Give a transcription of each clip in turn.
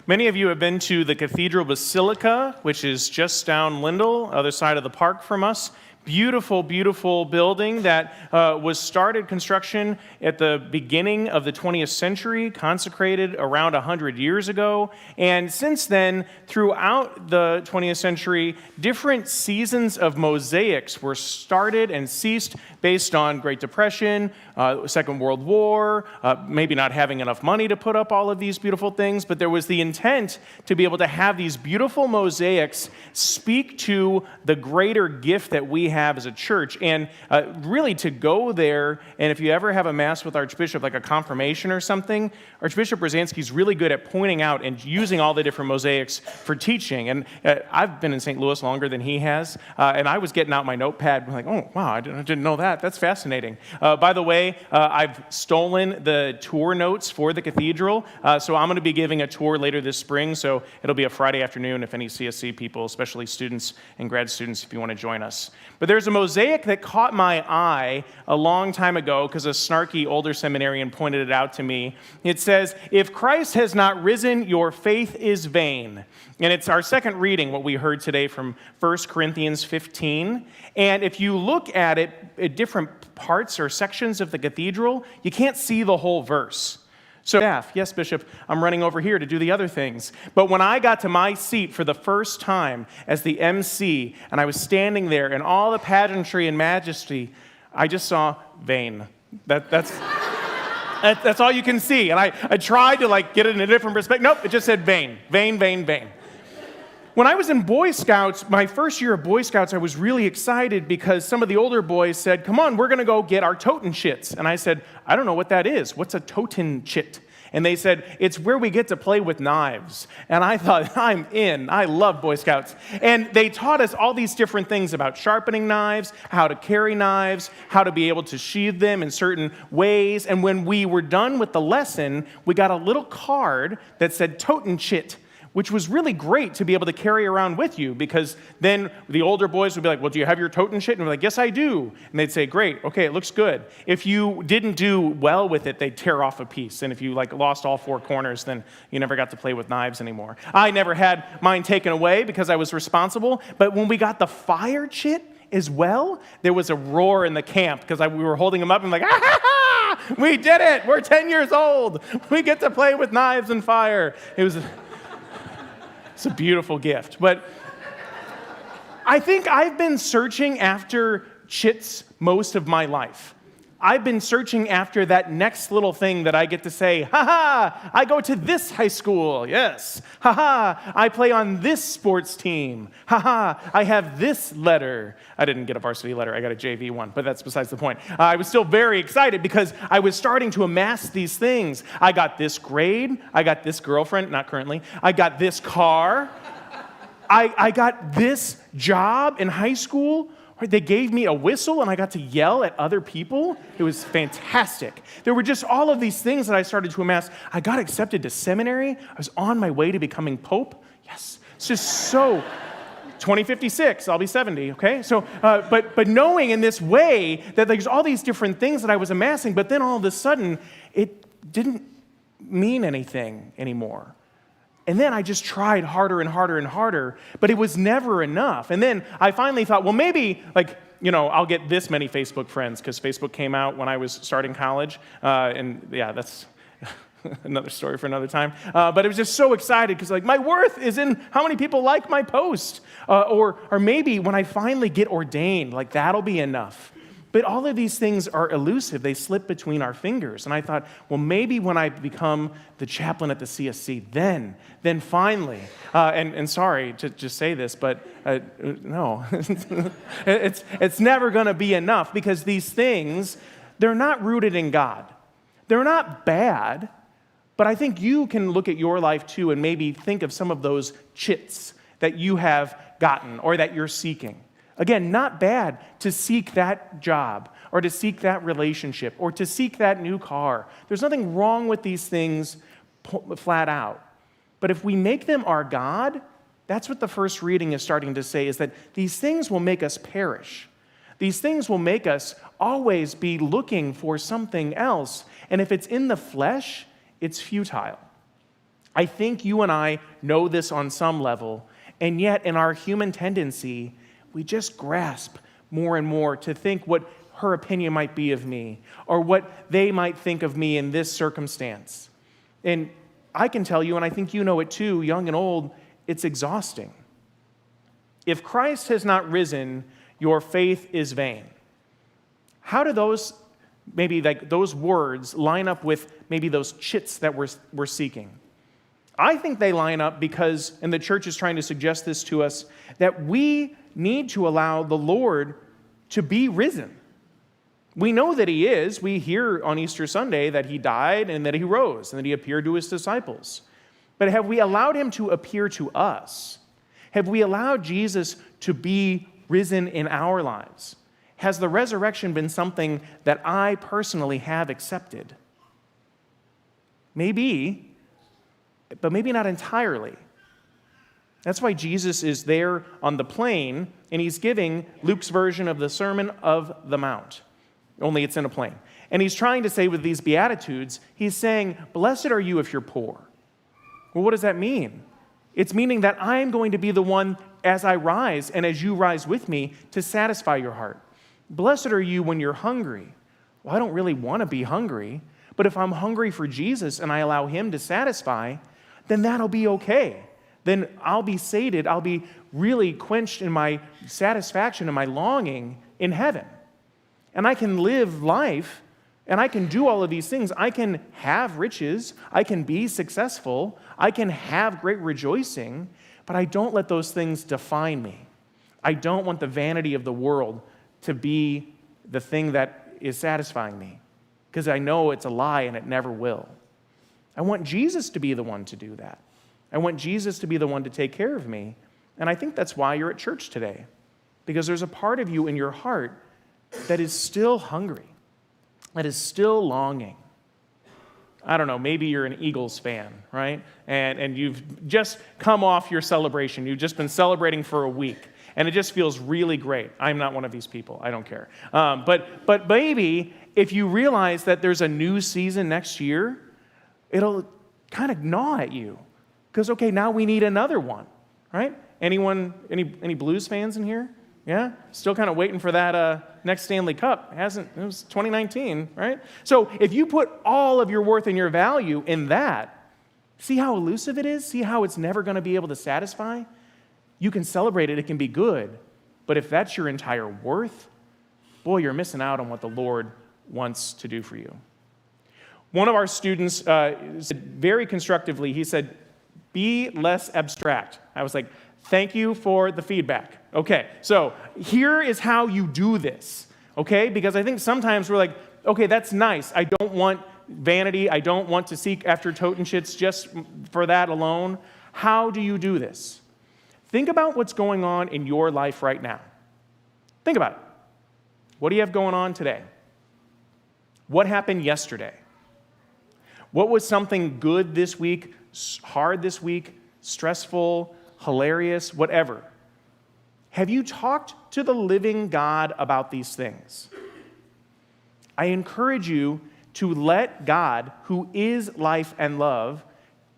Many of you have been to the Cathedral Basilica, which is just down Lindell, other side of the park from us. Beautiful, beautiful building that was started construction at the beginning of the 20th century, consecrated around 100 years ago. And since then, throughout the 20th century, different seasons of mosaics were started and ceased based on Great Depression, Second World War, maybe not having enough money to put up all of these beautiful things, but there was the intent to be able to have these beautiful mosaics speak to the greater gift that we have as a church, and really to go there, and if you ever have a mass with Archbishop, like a confirmation or something, Archbishop Brzezinski's really good at pointing out and using all the different mosaics for teaching. And I've been in St. Louis longer than he has, and I was getting out my notepad, like, oh, wow, I didn't know that. That's fascinating. By the way, I've stolen the tour notes for the cathedral, so I'm going to be giving a tour later this spring, so it'll be a Friday afternoon if any CSC people, especially students and grad students, if you want to join us. But there's a mosaic that caught my eye a long time ago because a snarky older seminarian pointed it out to me. It says, "If Christ has not risen, your faith is vain." And it's our second reading, what we heard today from 1 Corinthians 15. And if you look at it at different parts or sections of the cathedral, you can't see the whole verse. So, yes, Bishop, I'm running over here to do the other things. But when I got to my seat for the first time as the MC, and I was standing there in all the pageantry and majesty, I just saw vain. That's all you can see. And I tried to get it in a different perspective. Nope, it just said vain, vain, vain, vain. When I was in Boy Scouts, my first year of Boy Scouts, I was really excited because some of the older boys said, come on, we're going to go get our Totenschitz. And I said, I don't know what that is. What's a Totenschit? And they said, it's where we get to play with knives. And I thought, I'm in. I love Boy Scouts. And they taught us all these different things about sharpening knives, how to carry knives, how to be able to sheathe them in certain ways. And when we were done with the lesson, we got a little card that said Totenschit, which was really great to be able to carry around with you, because then the older boys would be like, well, do you have your Totenschit? And we're like, yes, I do. And they'd say, great, okay, it looks good. If you didn't do well with it, they'd tear off a piece. And if you lost all four corners, then you never got to play with knives anymore. I never had mine taken away because I was responsible. But when we got the fire chit as well, there was a roar in the camp because we were holding them up and like, ah, ha, ha, we did it. We're 10 years old. We get to play with knives and fire. It's a beautiful gift. But I think I've been searching after chits most of my life. I've been searching after that next little thing that I get to say, ha-ha, I go to this high school, yes. Ha-ha, I play on this sports team. Ha-ha, I have this letter. I didn't get a varsity letter, I got a JV one, but that's besides the point. I was still very excited because I was starting to amass these things. I got this grade, I got this girlfriend, not currently, I got this car, I got this job in high school. They gave me a whistle and I got to yell at other people. It was fantastic. There were just all of these things that I started to amass. I got accepted to seminary. I was on my way to becoming Pope. Yes. It's just so... 2056, I'll be 70, okay? So, but knowing in this way that there's all these different things that I was amassing, but then all of a sudden, it didn't mean anything anymore. And then I just tried harder and harder and harder, but it was never enough. And then I finally thought, well, maybe, I'll get this many Facebook friends, because Facebook came out when I was starting college. And yeah, that's another story for another time. But it was just so excited, because my worth is in how many people like my post. Or maybe when I finally get ordained, that'll be enough. But all of these things are elusive. They slip between our fingers. And I thought, well, maybe when I become the chaplain at the CSC, then finally, and sorry to just say this, but no, it's never going to be enough, because these things, they're not rooted in God. They're not bad, but I think you can look at your life too and maybe think of some of those chits that you have gotten or that you're seeking. Again, not bad to seek that job or to seek that relationship or to seek that new car. There's nothing wrong with these things flat out. But if we make them our God, that's what the first reading is starting to say, is that these things will make us perish. These things will make us always be looking for something else. And if it's in the flesh, it's futile. I think you and I know this on some level, and yet in our human tendency, we just grasp more and more to think what her opinion might be of me, or what they might think of me in this circumstance. And I can tell you, and I think you know it too, young and old, it's exhausting. If Christ has not risen, your faith is vain. How do those, maybe like those words line up with maybe those chits that we're seeking? I think they line up because, and the church is trying to suggest this to us, that we need to allow the Lord to be risen. We know that he is. We hear on Easter Sunday that he died and that he rose and that he appeared to his disciples. But have we allowed him to appear to us? Have we allowed Jesus to be risen in our lives? Has the resurrection been something that I personally have accepted? Maybe, but maybe not entirely. That's why Jesus is there on the plain, and he's giving Luke's version of the Sermon of the Mount. Only it's in a plane. And he's trying to say with these Beatitudes, he's saying, blessed are you if you're poor. Well, what does that mean? It's meaning that I'm going to be the one as I rise and as you rise with me to satisfy your heart. Blessed are you when you're hungry. Well, I don't really want to be hungry, but if I'm hungry for Jesus and I allow him to satisfy, then that'll be okay. Then I'll be sated. I'll be really quenched in my satisfaction and my longing in heaven. And I can live life, and I can do all of these things. I can have riches. I can be successful. I can have great rejoicing, but I don't let those things define me. I don't want the vanity of the world to be the thing that is satisfying me, because I know it's a lie and it never will. I want Jesus to be the one to do that. I want Jesus to be the one to take care of me. And I think that's why you're at church today, because there's a part of you in your heart that is still hungry, that is still longing. I don't know, maybe you're an Eagles fan, right? And you've just come off your celebration. You've just been celebrating for a week, and it just feels really great. I'm not one of these people. I don't care. But maybe if you realize that there's a new season next year, it'll kind of gnaw at you. Because, okay, now we need another one, right? Any Blues fans in here? Yeah? Still kind of waiting for that next Stanley Cup. It was 2019, right? So if you put all of your worth and your value in that, see how elusive it is? See how it's never going to be able to satisfy? You can celebrate it. It can be good. But if that's your entire worth, boy, you're missing out on what the Lord wants to do for you. One of our students said very constructively, he said, be less abstract. I was like, thank you for the feedback. Okay, so here is how you do this, okay? Because I think sometimes we're like, okay, that's nice. I don't want vanity. I don't want to seek after Totenschitz just for that alone. How do you do this? Think about what's going on in your life right now. Think about it. What do you have going on today? What happened yesterday? What was something good this week, hard this week, stressful, hilarious, whatever? Have you talked to the living God about these things? I encourage you to let God, who is life and love,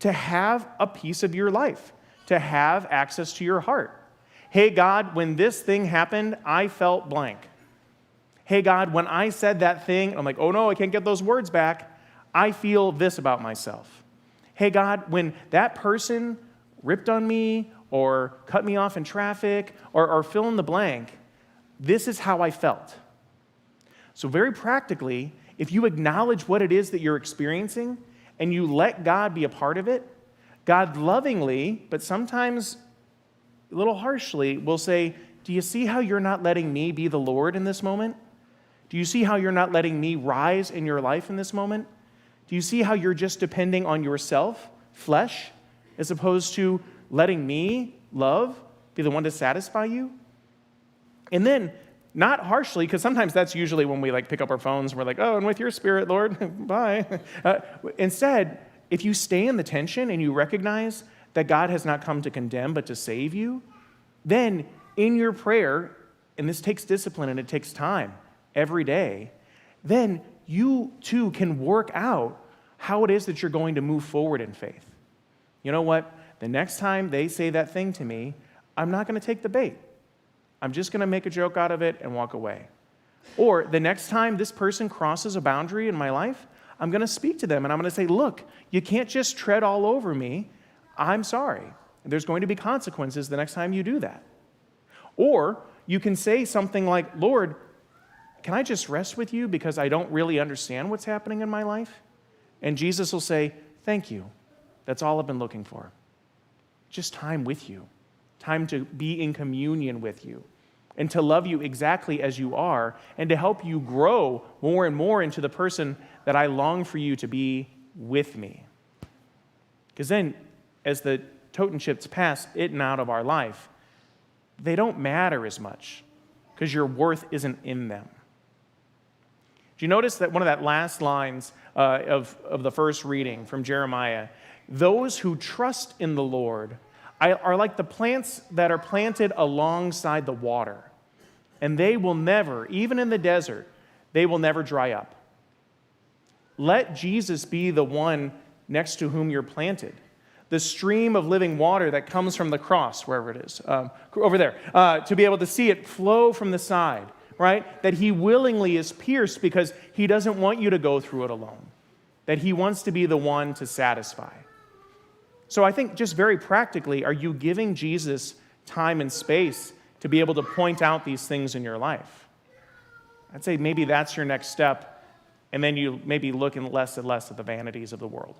to have a piece of your life, to have access to your heart. Hey, God, when this thing happened, I felt blank. Hey, God, when I said that thing, I'm like, oh no, I can't get those words back. I feel this about myself. Hey, God, when that person ripped on me or cut me off in traffic or fill in the blank, this is how I felt. So very practically, if you acknowledge what it is that you're experiencing and you let God be a part of it, God lovingly, but sometimes a little harshly, will say, do you see how you're not letting me be the Lord in this moment? Do you see how you're not letting me rise in your life in this moment? Do you see how you're just depending on yourself, flesh, as opposed to letting me, love, be the one to satisfy you? And then, not harshly, because sometimes that's usually when we pick up our phones and we're like, oh, and with your spirit, Lord, bye. Instead, if you stay in the tension and you recognize that God has not come to condemn but to save you, then in your prayer, and this takes discipline and it takes time every day, then you too can work out how it is that you're going to move forward in faith. you know what? The next time they say that thing to me, I'm not going to take the bait. I'm just going to make a joke out of it and walk away. Or the next time this person crosses a boundary in my life, I'm going to speak to them and I'm going to say, look, you can't just tread all over me. I'm sorry. There's going to be consequences the next time you do that. Or you can say something like, Lord, can I just rest with you because I don't really understand what's happening in my life? And Jesus will say, thank you. That's all I've been looking for. Just time with you. Time to be in communion with you. And to love you exactly as you are, and to help you grow more and more into the person that I long for you to be with me. Because then, as the Totenships pass in and out of our life, they don't matter as much, because your worth isn't in them. Do you notice that one of that last lines of the first reading from Jeremiah, those who trust in the Lord are like the plants that are planted alongside the water. And they will never, even in the desert, they will never dry up. Let Jesus be the one next to whom you're planted. The stream of living water that comes from the cross, wherever it is, over there, to be able to see it flow from the side, right? That he willingly is pierced because he doesn't want you to go through it alone. That he wants to be the one to satisfy. So I think just very practically, are you giving Jesus time and space to be able to point out these things in your life? I'd say maybe that's your next step, and then you maybe look less and less at the vanities of the world.